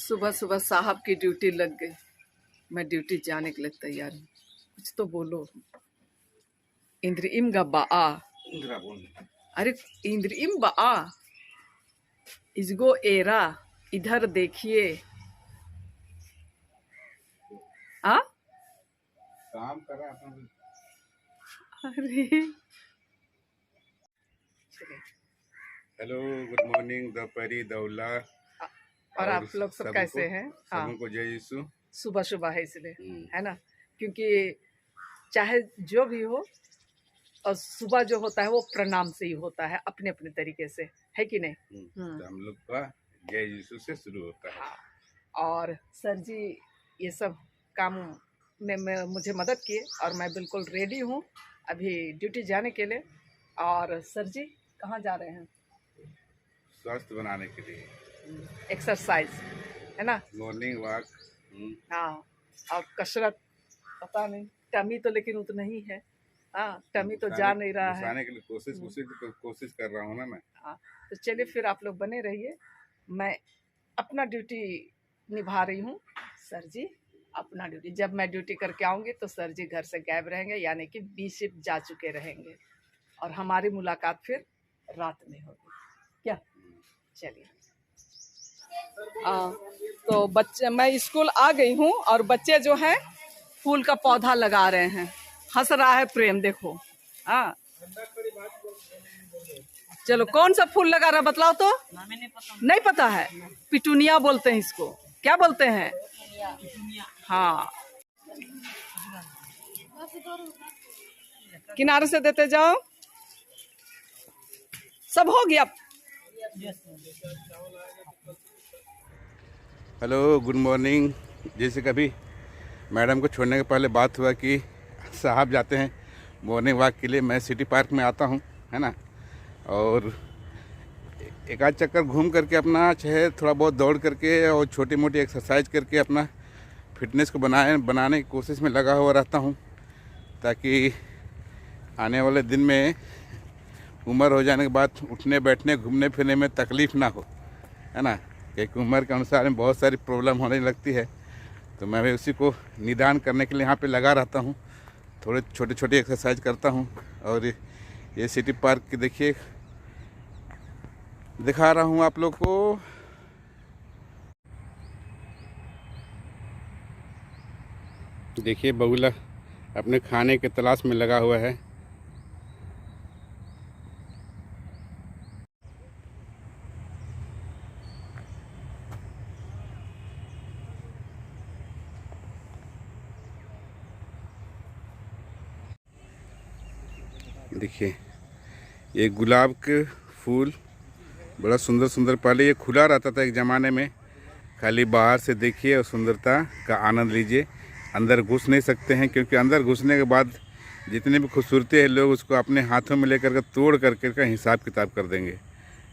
सुबह सुबह साहब की ड्यूटी लग गई। मैं ड्यूटी जाने के लिए तैयार हूँ। कुछ तो बोलो। इंद्रिम गब्बा आ। अरे इंद्रिम बा इसगो एरा इधर देखिए। आ काम कर रहा है। अरे हेलो, गुड मॉर्निंग, दोपहरी दौला। और आप लोग सब कैसे हैं? हाँ, सबको जय यीशु। सुबह सुबह है इसलिए, है ना, क्योंकि चाहे जो भी हो और सुबह जो होता है वो प्रणाम से ही होता है, अपने अपने तरीके से, है कि नहीं? तो हम लोग का जय यीशु से शुरू होता है। हाँ, और सर जी ये सब काम में मुझे मदद किए और मैं बिल्कुल रेडी हूँ अभी ड्यूटी जाने के लिए। और सर जी कहाँ जा रहे हैं? स्वास्थ्य बनाने के लिए एक्सरसाइज, है ना, मॉर्निंग वॉक। हाँ, और कसरत। पता नहीं टमी तो लेकिन उतना ही है। हाँ, टमी तो जा नहीं रहा है। के लिए कोशिश कर रहा हूँ ना मैं। हाँ, तो चलिए फिर आप लोग बने रहिए। मैं अपना ड्यूटी निभा रही हूँ। सर जी अपना ड्यूटी, जब मैं ड्यूटी करके आऊँगी तो सर जी घर से गायब रहेंगे, यानी कि बी शिफ्ट जा चुके रहेंगे और हमारी मुलाकात फिर रात में होगी। क्या? चलिए। तो बच्चे, मैं स्कूल आ गई हूँ और बच्चे जो हैं फूल का पौधा लगा रहे हैं। हंस रहा है प्रेम, देखो। हाँ, चलो कौन सा फूल लगा रहा बतलाओ तो। नहीं पता है? पिटूनिया बोलते हैं इसको। क्या बोलते हैं? हाँ, किनारे से देते जाओ। सब हो गया। Hello, good morning. जैसे कभी मैडम को छोड़ने के पहले बात हुआ कि साहब जाते हैं मॉर्निंग वॉक के लिए, मैं सिटी पार्क में आता हूँ, है ना, और एक आध चक्कर घूम करके अपना चाहे थोड़ा बहुत दौड़ करके और छोटी मोटी एक्सरसाइज करके अपना फिटनेस को बनाने की कोशिश में लगा हुआ रहता हूँ, ताकि आने वाले दिन में उम्र हो जाने के बाद उठने बैठने घूमने फिरने में तकलीफ़ ना हो, है ना, क्योंकि उम्र के अनुसार में बहुत सारी प्रॉब्लम होने लगती है। तो मैं भी उसी को निदान करने के लिए यहाँ पे लगा रहता हूँ, थोड़े छोटे छोटे एक्सरसाइज करता हूँ। और ये सिटी पार्क की देखिए दिखा रहा हूँ आप लोग को। देखिए बगुला अपने खाने के तलाश में लगा हुआ है। देखिए ये गुलाब के फूल बड़ा सुंदर सुंदर, पहले ये खुला रहता था एक ज़माने में, खाली बाहर से देखिए और सुंदरता का आनंद लीजिए। अंदर घुस नहीं सकते हैं, क्योंकि अंदर घुसने के बाद जितनी भी खूबसूरती है लोग उसको अपने हाथों में लेकर के तोड़ करके का हिसाब किताब कर देंगे।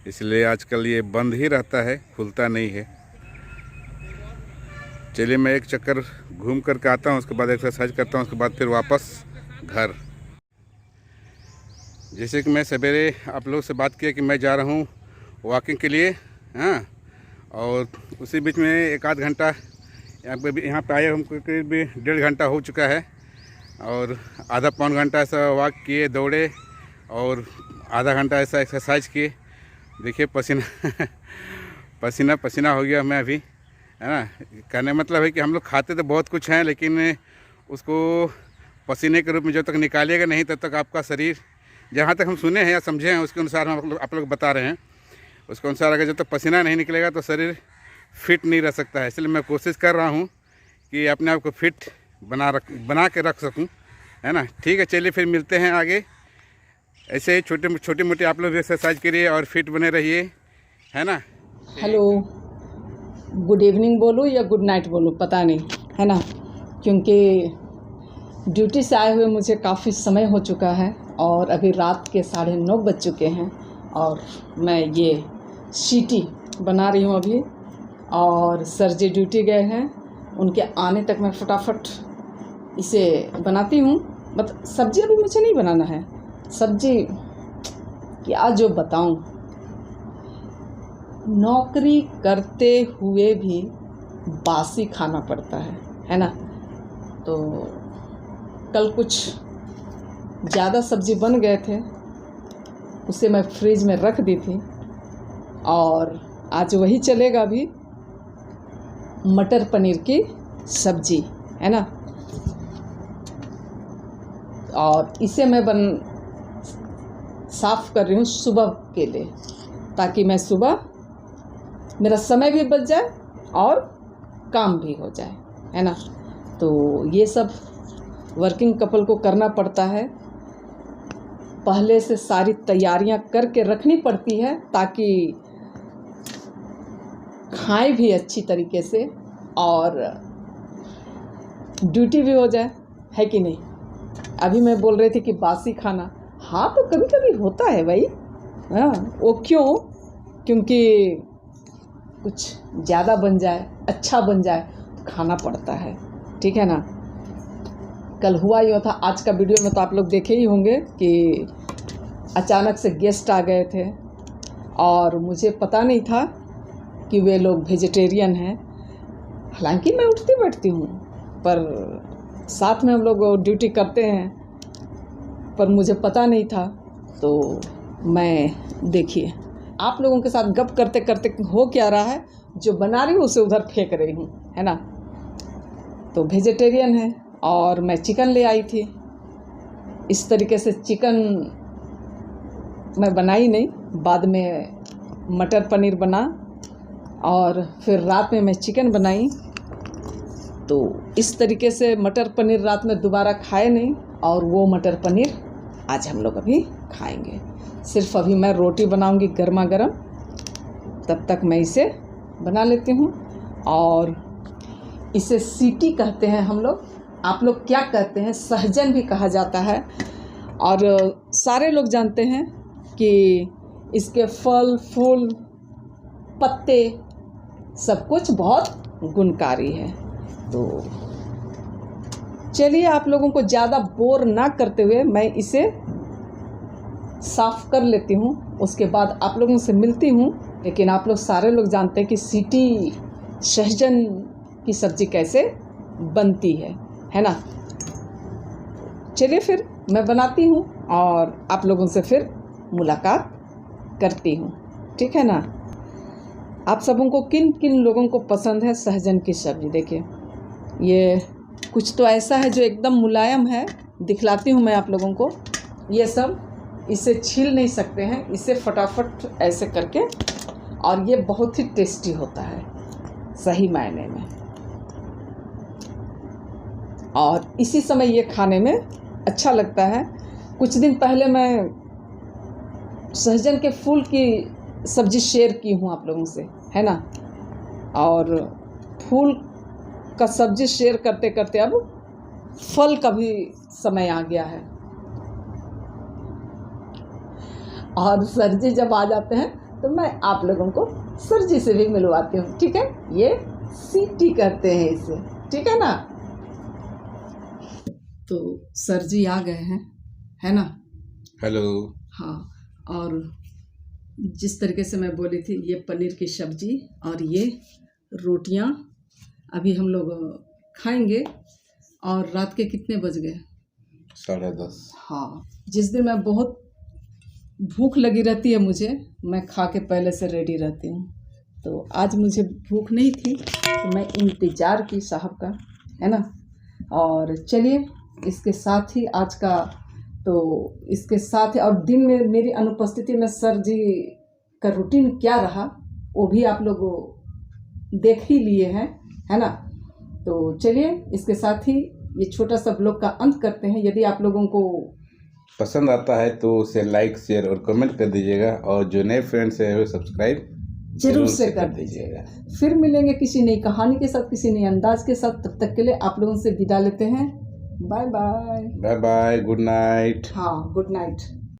इसलिए आजकल ये बंद ही रहता है, खुलता नहीं है। चलिए मैं एक चक्कर घूम करके आता हूँ, उसके बाद एक्सरसाइज करता हूँ, उसके बाद फिर वापस घर। जैसे कि मैं सवेरे आप लोग से बात किया कि मैं जा रहा हूँ वॉकिंग के लिए, हाँ, और उसी बीच में एक आध घंटा यहाँ पे आए हमको करीब 1.5 घंटा हो चुका है, और आधा पौन घंटा ऐसा वॉक किए, दौड़े, और आधा घंटा ऐसा एक्सरसाइज किए। देखिए पसीना पसीना पसीना हो गया मैं अभी, है ना। कहने मतलब है कि हम लोग खाते तो बहुत कुछ हैं, लेकिन उसको पसीने के रूप में जब तक निकालिएगा नहीं तब तक आपका शरीर, जहाँ तक हम सुने हैं या समझे हैं उसके अनुसार हम आप लोग बता रहे हैं, उसके अनुसार अगर जब तक पसीना नहीं निकलेगा तो शरीर फिट नहीं रह सकता है। इसलिए मैं कोशिश कर रहा हूँ कि अपने आप को फिट बना के रख सकूँ, है ना। ठीक है, चलिए फिर मिलते हैं आगे। ऐसे ही छोटी मोटी आप लोग भी एक्सरसाइज करिए और फिट बने रहिए, है ना। हेलो, गुड इवनिंग बोलूँ या गुड नाइट बोलूँ पता नहीं, है ना, क्योंकि ड्यूटी से आए हुए मुझे काफ़ी समय हो चुका है और अभी रात के 9:30 बज चुके हैं और मैं ये सीटी बना रही हूँ अभी। और सर जी ड्यूटी गए हैं, उनके आने तक मैं फटाफट इसे बनाती हूँ। सब्जी अभी मुझे नहीं बनाना है, सब्जी क्या जो बताऊँ, नौकरी करते हुए भी बासी खाना पड़ता है ना। तो कल कुछ ज़्यादा सब्ज़ी बन गए थे, उसे मैं फ्रिज में रख दी थी और आज वही चलेगा अभी, मटर पनीर की सब्ज़ी है ना। और इसे मैं साफ़ कर रही हूँ सुबह के लिए, ताकि मैं सुबह मेरा समय भी बच जाए और काम भी हो जाए, है ना। तो ये सब वर्किंग कपल को करना पड़ता है, पहले से सारी तैयारियां करके रखनी पड़ती है ताकि खाएं भी अच्छी तरीके से और ड्यूटी भी हो जाए, है कि नहीं। अभी मैं बोल रही थी कि बासी खाना, हाँ तो कभी कभी होता है भाई, हाँ वो क्यों, क्योंकि कुछ ज़्यादा बन जाए, अच्छा बन जाए तो खाना पड़ता है, ठीक है ना। कल हुआ ही था, आज का वीडियो में तो आप लोग देखे ही होंगे कि अचानक से गेस्ट आ गए थे और मुझे पता नहीं था कि वे लोग वेजिटेरियन हैं। हालांकि मैं उठती बैठती हूँ, पर साथ में हम लोग ड्यूटी करते हैं, पर मुझे पता नहीं था। तो मैं देखिए आप लोगों के साथ गप करते करते हो क्या रहा है, जो बना रही हूँ उसे उधर फेंक रही हूँ, है ना। तो वेजिटेरियन है और मैं चिकन ले आई थी। इस तरीके से चिकन मैं बनाई नहीं, बाद में मटर पनीर बना और फिर रात में मैं चिकन बनाई। तो इस तरीके से मटर पनीर रात में दोबारा खाए नहीं, और वो मटर पनीर आज हम लोग अभी खाएंगे। सिर्फ अभी मैं रोटी बनाऊंगी गर्मा गर्म, तब तक मैं इसे बना लेती हूँ। और इसे सीटी कहते हैं हम लोग, आप लोग क्या कहते हैं, सहजन भी कहा जाता है। और सारे लोग जानते हैं कि इसके फल फूल पत्ते सब कुछ बहुत गुणकारी है। तो चलिए आप लोगों को ज़्यादा बोर ना करते हुए मैं इसे साफ़ कर लेती हूँ, उसके बाद आप लोगों से मिलती हूँ। लेकिन आप लोग सारे लोग जानते हैं कि सीटी सहजन की सब्ज़ी कैसे बनती है ना। चलिए फिर मैं बनाती हूँ और आप लोगों से फिर मुलाकात करती हूँ, ठीक है ना। आप सबों को किन किन लोगों को पसंद है सहजन की सब्ज़ी। देखिए ये कुछ तो ऐसा है जो एकदम मुलायम है, दिखलाती हूँ मैं आप लोगों को। ये सब इसे छील नहीं सकते हैं, इसे फटाफट ऐसे करके, और ये बहुत ही टेस्टी होता है सही मायने में। और इसी समय ये खाने में अच्छा लगता है। कुछ दिन पहले मैं सहजन के फूल की सब्ज़ी शेयर की हूँ आप लोगों से, है ना। और फूल का सब्ज़ी शेयर करते करते अब फल का भी समय आ गया है। और सरजी जब आ जाते हैं तो मैं आप लोगों को सरजी से भी मिलवाती हूँ, ठीक है। ये सीटी करते हैं इसे, ठीक है ना। तो सरजी आ गए हैं, है ना। हेलो। हाँ, और जिस तरीके से मैं बोली थी, ये पनीर की सब्जी और ये रोटियां अभी हम लोग खाएंगे। और रात के कितने बज गए? 10:30। हाँ, जिस दिन मैं बहुत भूख लगी रहती है मुझे, मैं खा के पहले से रेडी रहती हूँ। तो आज मुझे भूख नहीं थी, तो मैं इंतज़ार की साहब का, है ना। और चलिए इसके साथ ही आज का, तो इसके साथ ही, और दिन में मेरी अनुपस्थिति में सर जी का रूटीन क्या रहा वो भी आप लोग देख ही लिए हैं, है ना। तो चलिए इसके साथ ही ये छोटा सा ब्लॉग का अंत करते हैं। यदि आप लोगों को पसंद आता है तो उसे लाइक शेयर और कमेंट कर दीजिएगा, और जो नए फ्रेंड्स हैं वो सब्सक्राइब जरूर से कर दीजिएगा। फिर मिलेंगे किसी नई कहानी के साथ, किसी नए अंदाज के साथ। तब तक के लिए आप लोगों से विदा लेते हैं। Bye bye. Bye bye, good night. हाँ, गुड नाइट।